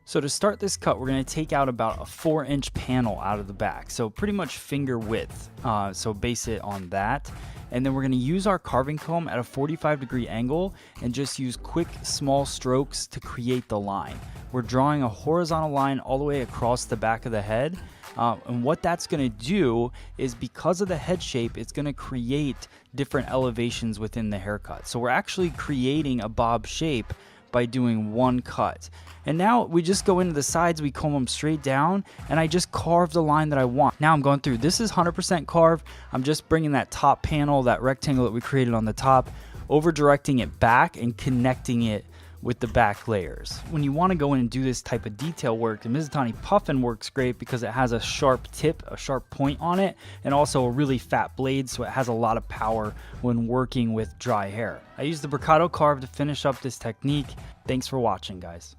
So to start this cut, we're going to take out about a 4-inch panel out of the back. So pretty much finger width. So base it on that. And then we're going to use our carving comb at a 45-degree angle and just use quick, small strokes to create the line. We're drawing a horizontal line all the way across the back of the head. And what that's going to do is, because of the head shape, it's going to create different elevations within the haircut. So we're actually creating a bob shape by doing one cut. And now we just go into the sides, we comb them straight down, and I just carve the line that I want. Now I'm going through, this is 100% carve. I'm just bringing that top panel, that rectangle that we created on the top, over directing it back and connecting it with the back layers. When you want to go in and do this type of detail work, the Mizutani Puffin works great because it has a sharp tip, a sharp point on it, and also a really fat blade, so it has a lot of power when working with dry hair. I used the Bricado carve to finish up this technique. Thanks for watching, guys.